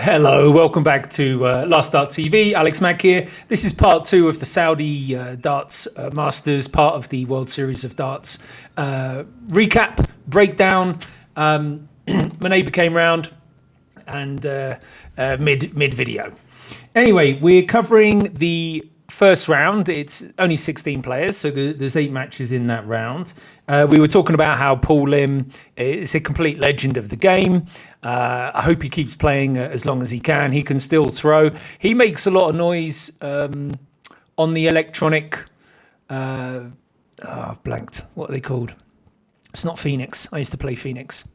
Hello, welcome back to Last Dart TV. Alex Mack here. This is part two of the Saudi Darts Masters, part of the World Series of Darts recap, breakdown. My neighbour came round and mid video. Anyway, we're covering the first round. It's only 16 players, so there's 8 matches in that round. We were talking about how Paul Lim is a complete legend of the game. I hope he keeps playing as long as he can. He can still throw. He makes a lot of noise on the electronic. Blanked. What are they called? It's not Phoenix. I used to play Phoenix.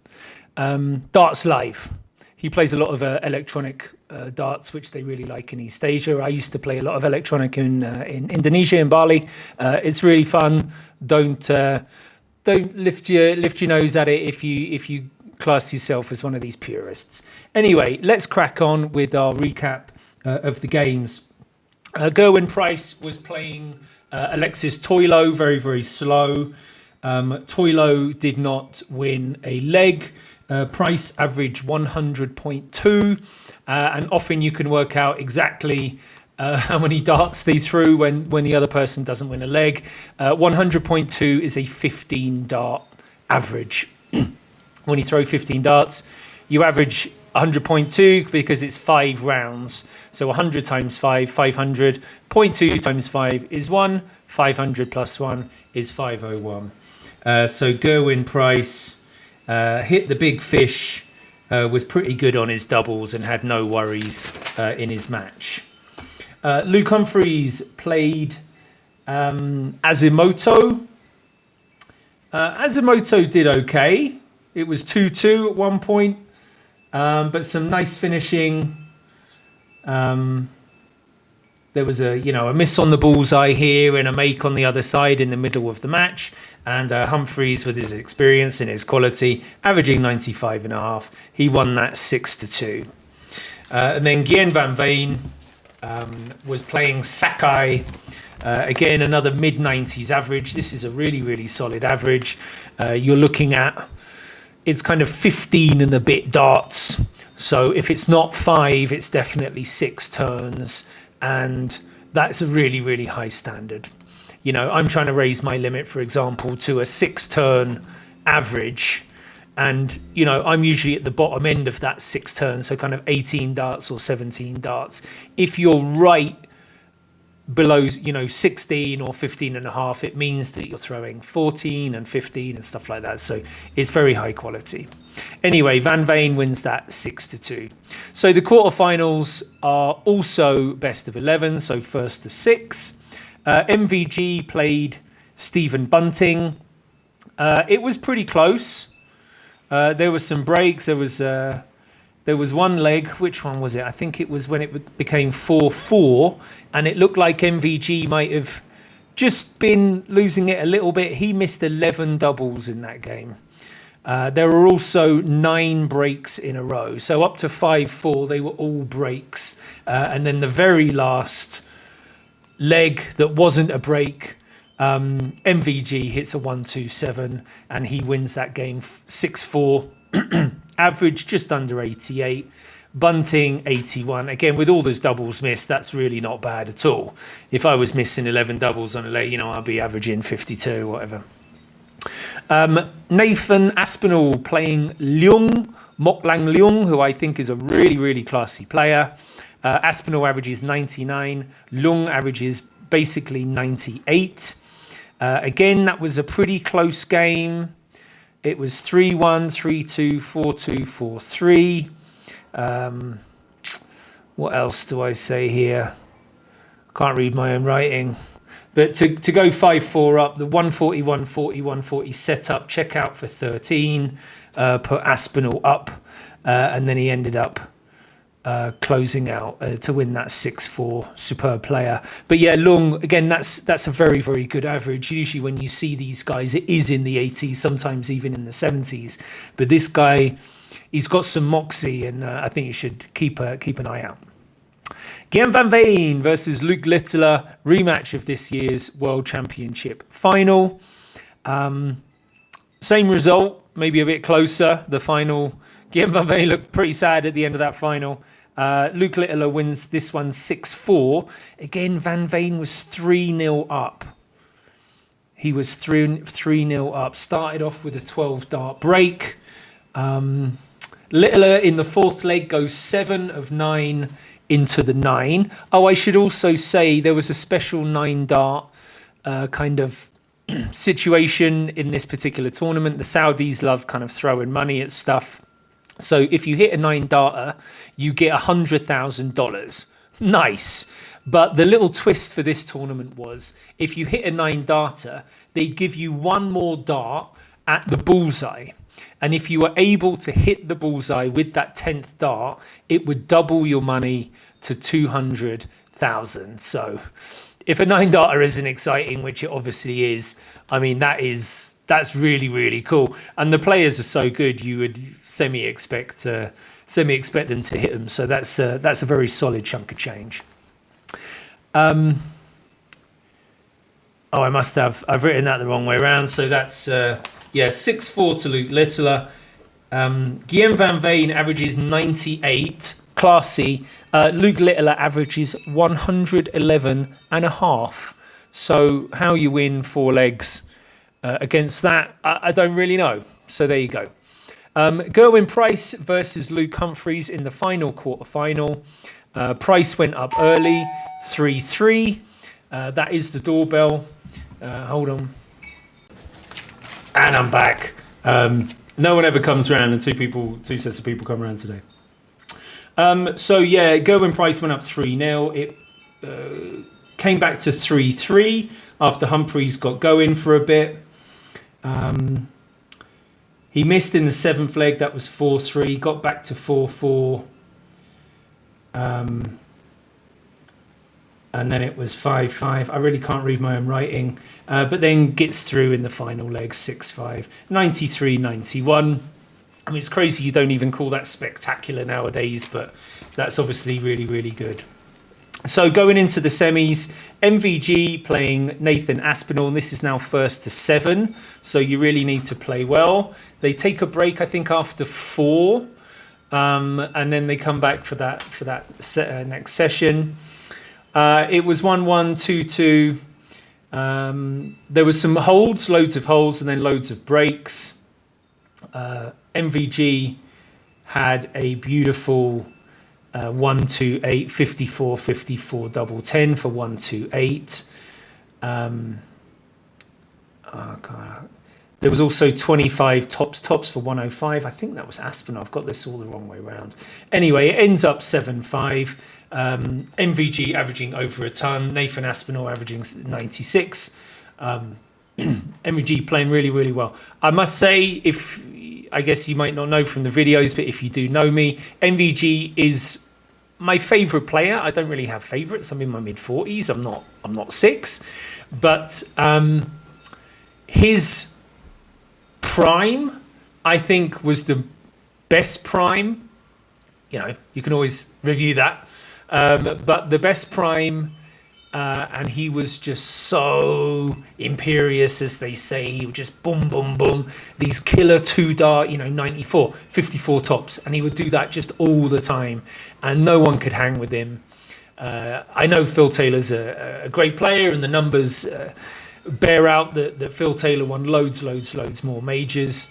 Darts Live. He plays a lot of electronic darts, which they really like in East Asia. I used to play a lot of electronic in Indonesia, in Bali. It's really fun. Don't lift your nose at it if you class yourself as one of these purists. Anyway, let's crack on with our recap of the games. Gerwyn Price was playing Alexis Toilo, very, very slow. Toilo did not win a leg. Price averaged 100.2, and often you can work out exactly how many darts they threw when the other person doesn't win a leg. 100.2 is a 15 dart average. When you throw 15 darts, you average 100.2 because it's 5 rounds. So 100 times 5, 500. 0.2 times 5 is 1. 500 plus 1 is 501. So Gerwyn Price hit the big fish, was pretty good on his doubles and had no worries in his match. Luke Humphries played Azimoto. Azimoto did okay. It was 2-2 at one point, but some nice finishing. There was a miss on the bullseye here and a make on the other side in the middle of the match. And Humphries, with his experience and his quality, averaging 95.5, he won that 6-2. And then Guiyan van Veen was playing Sakai. Again, another mid-90s average. This is a really, really solid average. You're looking at, it's kind of 15 and a bit darts. So if it's not 5, it's definitely 6 turns. And that's a really, really high standard. I'm trying to raise my limit, for example, to a 6-turn average. And, I'm usually at the bottom end of that 6 turns, so kind of 18 darts or 17 darts. If you're right below, 16 or 15 and a half, it means that you're throwing 14 and 15 and stuff like that. So it's very high quality. Anyway, Van Veen wins that 6-2. So the quarterfinals are also best of 11, so first to 6. MVG played Stephen Bunting. It was pretty close. There were some breaks. There was one leg. Which one was it? I think it was when it became 4-4, and it looked like MVG might have just been losing it a little bit. He missed 11 doubles in that game. There were also 9 breaks in a row. So up to 5-4, they were all breaks. And then the very last leg that wasn't a break, MVG hits a 1-2-7 and he wins that game 6-4. Average just under 88. Bunting 81. Again, with all those doubles missed, that's really not bad at all. If I was missing 11 doubles on a leg, I'd be averaging 52 or whatever. Nathan Aspinall playing Leung, Moklang Leung, who I think is a really, really classy player. Aspinall averages 99. Leung averages basically 98. Again, that was a pretty close game. It was 3-1, 3-2, 4-2, 4-3. What else do I say here? Can't read my own writing. But to go 5-4 up, the 140, 140, 140 set up, check out for 13, put Aspinall up, and then he ended up closing out to win that 6-4. Superb player. But yeah, Leung, again, that's a very, very good average. Usually when you see these guys, it is in the 80s, sometimes even in the 70s. But this guy, he's got some moxie, and I think you should keep an eye out. Guiyan van Veen versus Luke Littler, rematch of this year's World Championship final. Same result, maybe a bit closer. The final, Guiyan van Veen looked pretty sad at the end of that final. Luke Littler wins this one 6-4. Again, Van Veen was 3-0 up. He was 3-0 up. Started off with a 12 dart break. Littler in the fourth leg goes 7 of 9 into the 9. Oh, I should also say there was a special 9 dart kind of situation in this particular tournament. The Saudis love kind of throwing money at stuff. So if you hit a 9 darter, you get $100,000. Nice. But the little twist for this tournament was if you hit a 9 darter, they'd give you one more dart at the bullseye. And if you were able to hit the bullseye with that 10th dart, it would double your money to 200,000. So if a 9 darter isn't exciting, which it obviously is, I mean, that's really, really cool. And the players are so good, you would semi expect them to hit them. So that's a very solid chunk of change. I've written that the wrong way around. So that's 6-4 to Luke Littler. Guillaume Van Veen averages 98, classy. Luke Littler averages 111.5. So how you win 4 legs against that, I don't really know. So there you go. Gerwyn Price versus Luke Humphreys in the final quarterfinal. Price went up early, 3-3. That is the doorbell. Hold on. And I'm back. No one ever comes around, and two sets of people come around today. Gerwyn Price went up 3-0. It came back to 3-3 after Humphreys got going for a bit. He missed in the 7th leg. That was 4-3. Got back to 4-4. And then it was 5-5. I really can't read my own writing. But then gets through in the final leg, 6-5. 93-91. I mean, it's crazy you don't even call that spectacular nowadays, but that's obviously really, really good. So going into the semis, MVG playing Nathan Aspinall, and this is now 1st to 7, so you really need to play well. They take a break, I think, after 4, and then they come back for that next session. It was 1-1, 2-2. There was some holds, loads of holds, and then loads of breaks. MVG had a beautiful 1-2-8, 54-54 double 10 for 1-2-8. There was also 25 tops for 105. I think that was Aspinall. I've got this all the wrong way around. Anyway, it ends up 7-5. MVG averaging over a ton. Nathan Aspinall averaging 96. MVG playing really, really well. I must say, I guess you might not know from the videos, but if you do know me, MVG is my favourite player. I don't really have favourites. I'm in my mid-40s. I'm not 6. But his prime, I think, was the best prime. You know, you can always review that. But the best prime, and he was just so imperious, as they say. He would just boom, boom, boom. These killer 2-dart, 94, 54 tops. And he would do that just all the time. And no one could hang with him. I know Phil Taylor's a great player, and the numbers bear out that Phil Taylor won loads more majors.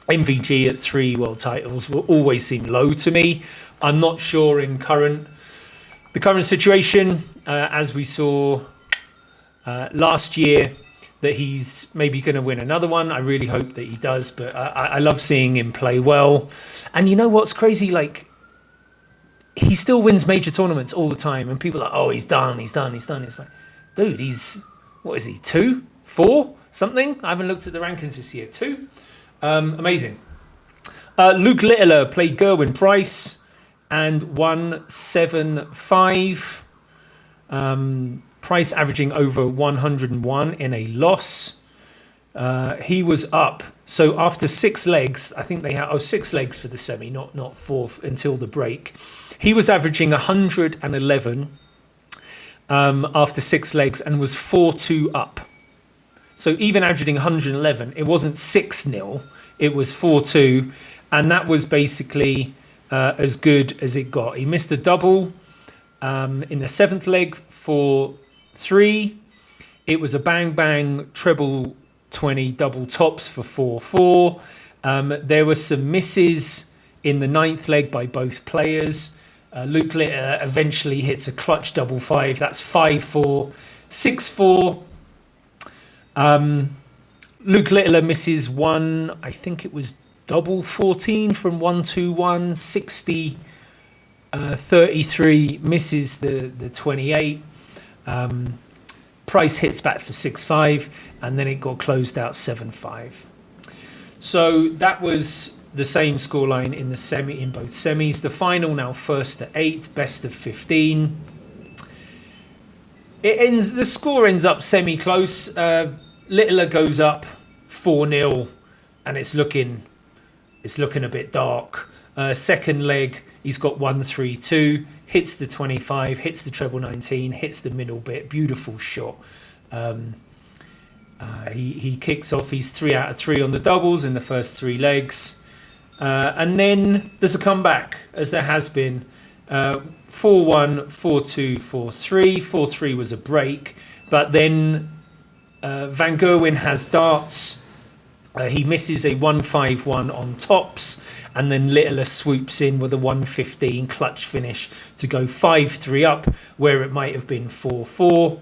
MVG at 3 world titles will always seem low to me. I'm not sure in the current situation, as we saw last year, that he's maybe going to win another one. I really hope that he does, but I love seeing him play well. And you know what's crazy? Like, he still wins major tournaments all the time, and people are like, oh, he's done. It's like, dude, what is he, 2, 4, something? I haven't looked at the rankings this year. 2? Amazing. Luke Littler played Gerwyn Price and won 7-5. Price averaging over 101 in a loss. He was up. So after 6 legs, I think they had 6 legs for the semi, not 4 until the break. He was averaging 111 after 6 legs and was 4-2 up. So even averaging 111, it wasn't 6-0, it was 4-2. And that was basically as good as it got. He missed a double in the 7th leg for 3. It was a bang bang treble 20 double tops for 4-4. There were some misses in the 9th leg by both players. Luke Littler eventually hits a clutch double 5. That's 5-4, 6-4. Luke Littler misses one, I think it was double 14 from 1-2-1, 60, 33, misses the 28. Price hits back for 6-5, and then it got closed out 7-5. So that was the same scoreline in both semis. The final now 1st to 8, best of 15. The score ends up semi-close. Littler goes up 4-0, and it's looking a bit dark. Second leg, he's got 1-3-2, hits the 25, hits the treble 19, hits the middle bit, beautiful shot. He kicks off. He's 3 out of 3 on the doubles in the first 3 legs. And then there's a comeback, as there has been. 4-1, 4-2, 4-3. 4-3 was a break. But then Van Gerwen has darts. He misses a 1-5-1 on tops. And then Littler swoops in with a 1-15 clutch finish to go 5-3 up, where it might have been 4-4.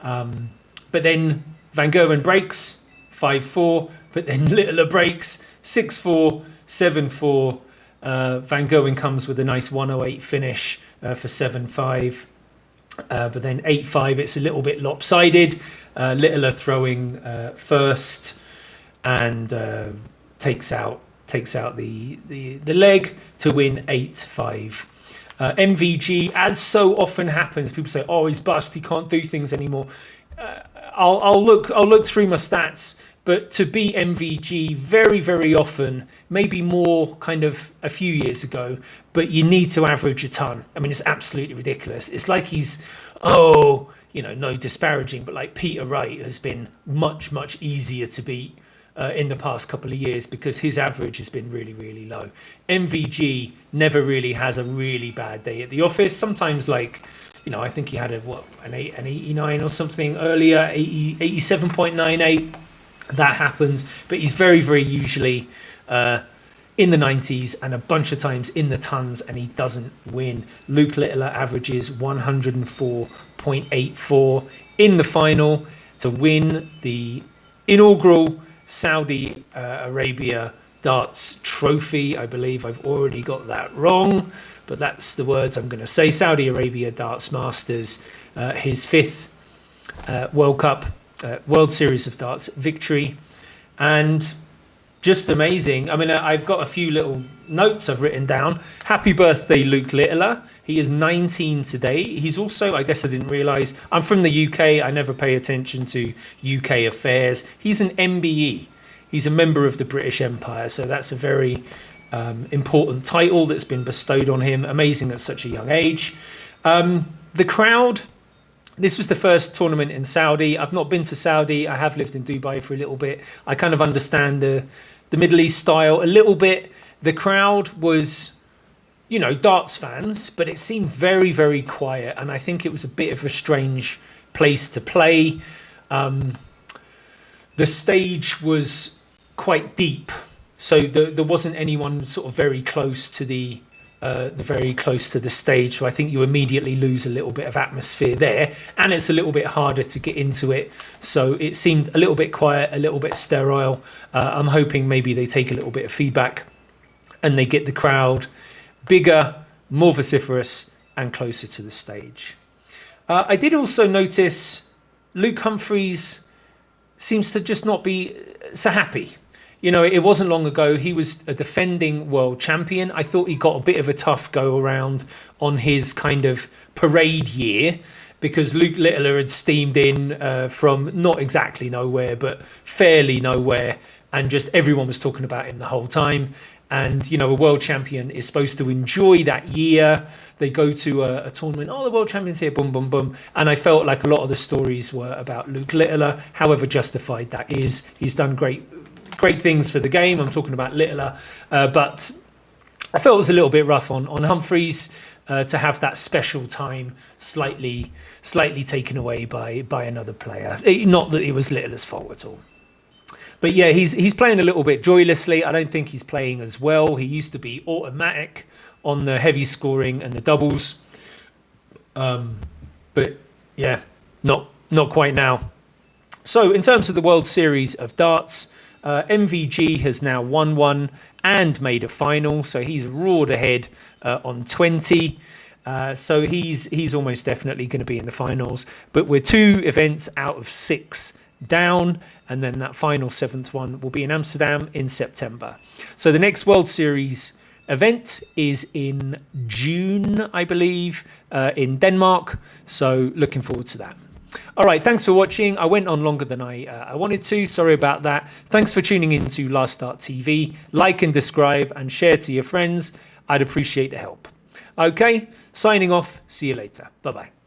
But then Van Gerwen breaks 5-4. But then Littler breaks 6-4. 7-4. Van Gerwen comes with a nice 108 finish for 7-5. But then 8-5, it's a little bit lopsided. Littler throwing first and takes out the leg to win 8-5. MVG, as so often happens, people say, "Oh, he's bust. He can't do things anymore." I'll look through my stats. But to beat MVG very, very often, maybe more kind of a few years ago, but you need to average a ton. I mean, it's absolutely ridiculous. It's like he's, no disparaging, but like Peter Wright has been much, much easier to beat in the past couple of years because his average has been really, really low. MVG never really has a really bad day at the office. Sometimes I think he had an 89 or something earlier, 87.98. That happens, but he's very, very usually in the 90s and a bunch of times in the tons, and he doesn't win. Luke Littler averages 104.84 in the final to win the inaugural Saudi Arabia Darts Trophy. I believe I've already got that wrong, but that's the words I'm going to say. Saudi Arabia Darts Masters, his 5th World Cup. World Series of Darts victory, and just amazing. I mean, I've got a few little notes I've written down. Happy birthday, Luke Littler. He is 19 today. He's also, I guess I didn't realise, I'm from the UK. I never pay attention to UK affairs. He's an MBE. He's a member of the British Empire, so that's a very important title that's been bestowed on him. Amazing at such a young age. The crowd. This was the first tournament in Saudi. I've not been to Saudi. I have lived in Dubai for a little bit. I kind of understand the Middle East style a little bit. The crowd was, darts fans, but it seemed very, very quiet. And I think it was a bit of a strange place to play. The stage was quite deep. So there wasn't anyone sort of very close to the stage, so I think you immediately lose a little bit of atmosphere there, and it's a little bit harder to get into it, so it seemed a little bit quiet, a little bit sterile. I'm hoping maybe they take a little bit of feedback and they get the crowd bigger, more vociferous and closer to the stage. I did also notice Luke Humphries seems to just not be so happy. It wasn't long ago he was a defending world champion. I thought he got a bit of a tough go around on his kind of parade year because Luke Littler had steamed in from not exactly nowhere, but fairly nowhere. And just everyone was talking about him the whole time. And, a world champion is supposed to enjoy that year. They go to a tournament. Oh, the world champion's here, boom, boom, boom. And I felt like a lot of the stories were about Luke Littler, however justified that is. He's done great things for the game. I'm talking about Littler. But I felt it was a little bit rough on Humphreys to have that special time slightly taken away by another player. Not that it was Littler's fault at all. But yeah, he's playing a little bit joylessly. I don't think he's playing as well. He used to be automatic on the heavy scoring and the doubles. But yeah, not quite now. So in terms of the World Series of Darts, MVG has now won one and made a final. So he's roared ahead on 20. So he's almost definitely going to be in the finals. But we're 2 events out of 6 down, and then that final 7th one will be in Amsterdam in September. So the next World Series event is in June, I believe, in Denmark. So looking forward to that. All right, thanks for watching. I went on longer than I wanted to. Sorry about that. Thanks for tuning in to Last Dart TV. Like and subscribe and share to your friends. I'd appreciate the help. Okay, signing off. See you later. Bye-bye.